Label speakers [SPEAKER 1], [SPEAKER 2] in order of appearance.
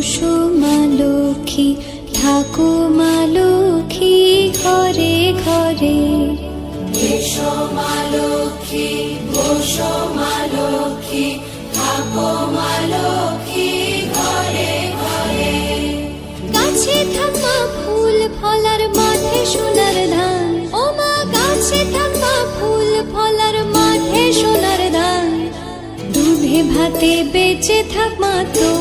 [SPEAKER 1] বসো মা লক্ষ্মী, থাকো মা লক্ষ্মী ঘরে ঘরে।
[SPEAKER 2] এসো মা লক্ষ্মী, বসো মা লক্ষ্মী, থাকো মা লক্ষ্মী ঘরে ঘরে।
[SPEAKER 1] গাছে থাকা ফুল ফলার মাঠে সোনার ধান, ও মা গাছে থাকা ফুল ফলার মাঠে সোনার ধান। দুধে ভাতে বেঁচে থাক মা তো